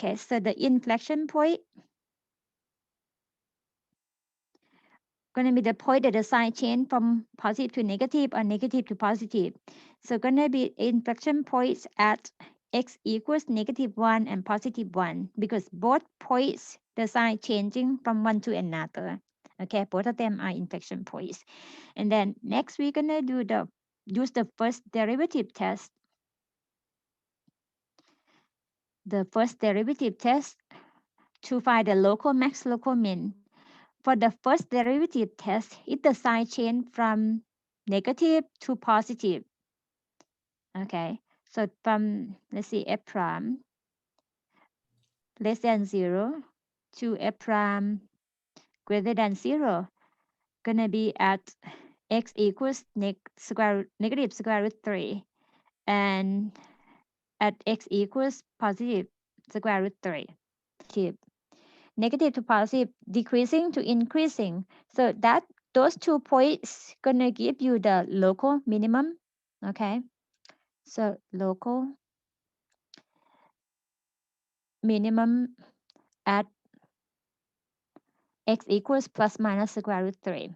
Okay, so the inflection point going to be the point that the sign change from positive to negative or negative to positive. So going to be inflection points at x equals -1 and +1 because both points the sign changing from one to another. Okay, both of them are inflection points. And then next we're going to use the first derivative test. The first derivative test to find the local max, local min. For the first derivative test, if the sign change from negative to positive. Okay, so from, let's see, f prime less than 0 to f prime greater than 0, gonna be at x equals negative square root 3 and at x equals positive square root 3. Negative to positive, decreasing to increasing. So that those 2 points gonna give you the local minimum. Okay, so local minimum at x equals plus minus square root 3.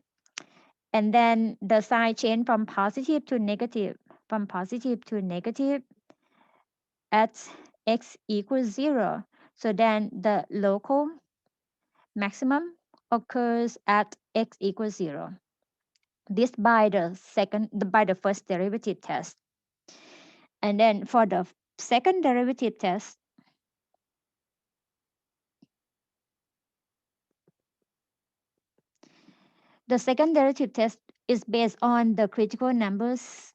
And then the sign change from positive to negative, from positive to negative at x equals 0. So then the local maximum occurs at x equals 0. This by the first derivative test. And then for the second derivative test, the second derivative test is based on the critical numbers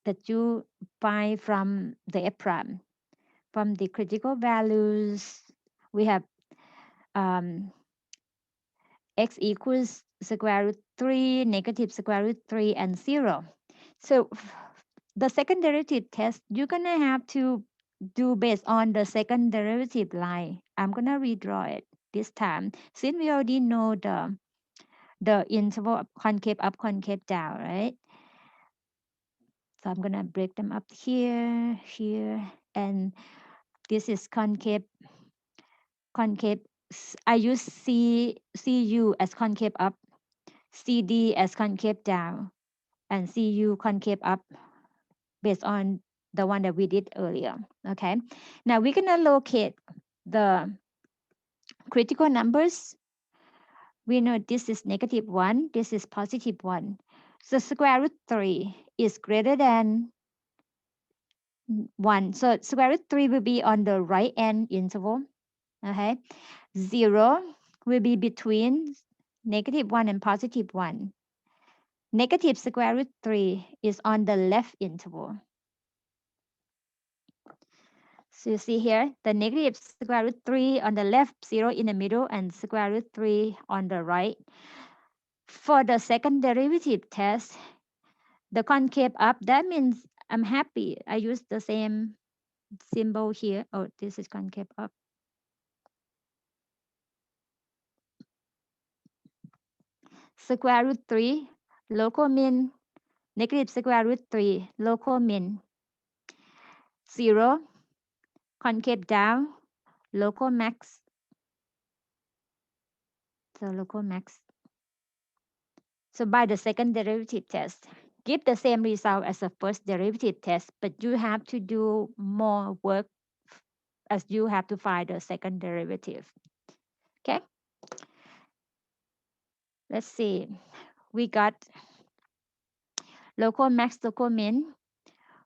that you find from the f prime. From the critical values, we have x equals square root 3, negative square root 3, and 0. So the second derivative test, you're going to have to do based on the second derivative line. I'm going to redraw it this time since we already know the interval of concave up, concave down, right? So I'm going to break them up here, here, and this is concave, concave. I use CU as concave up, CD as concave down, and CU concave up based on the one that we did earlier. Okay, now we're going to locate the critical numbers. We know this is -1, this is +1. So square root 3 is greater than 1. So square root 3 will be on the right hand interval. Okay, 0 will be between -1 and +1. Negative square root 3 is on the left interval. So you see here, the negative square root 3 on the left, 0 in the middle, and square root 3 on the right. For the second derivative test, the concave up, that means I'm happy. I use the same symbol here. Oh, this is concave up. Square root 3, local min, negative square root 3, local min. 0, concave down, local max. So local max. So by the second derivative test, give the same result as the first derivative test, but you have to do more work as you have to find the second derivative. Okay, let's see. We got local max, local min.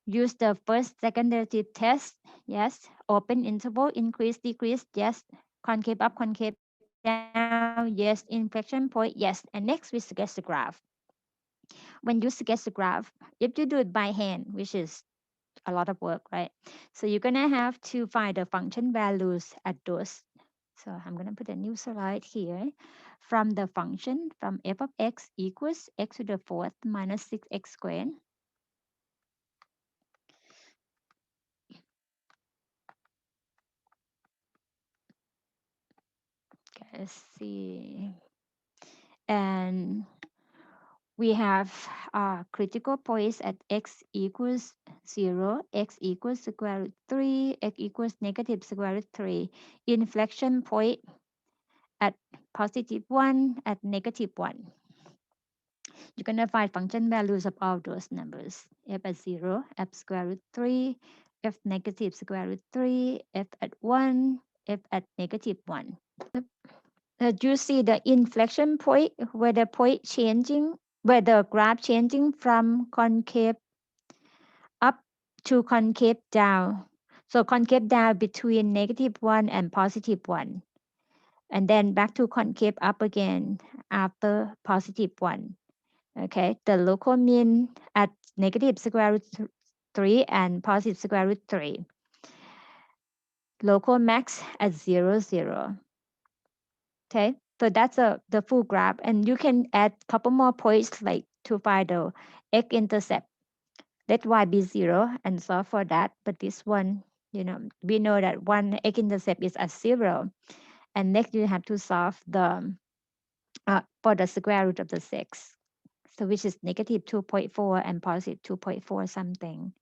Use the first, second derivative test. Yes. Open interval, increase, decrease. Yes. Concave up, concave down. Yes. Inflection point. Yes. And next we sketch the graph. When you sketch the graph, if you do it by hand, which is a lot of work, right? So you're gonna have to find the function values at those. So I'm gonna put a new slide here. From the function from f of x equals x to the fourth minus 6x squared. Okay, let's see. And we have critical points at x equals 0, x equals square root 3, x equals negative square root 3. Inflection point at positive 1, at negative 1. You're going to find function values of all those numbers. F at 0, f square root 3, f negative square root 3, f at 1, f at negative 1. You see the inflection point where the point changing, where the graph changing from concave up to concave down. So concave down between negative 1 and positive 1. And then back to concave up again after positive 1. Okay, the local mean at negative square root 3 and positive square root 3. Local max at 0, 0. Okay, so that's the full graph. And you can add a couple more points like to find the x-intercept. Let y be 0 and solve for that. But this one, we know that one x-intercept is at 0. And next you have to solve the for the square root of the 6. So which is negative 2.4 and positive 2.4 something.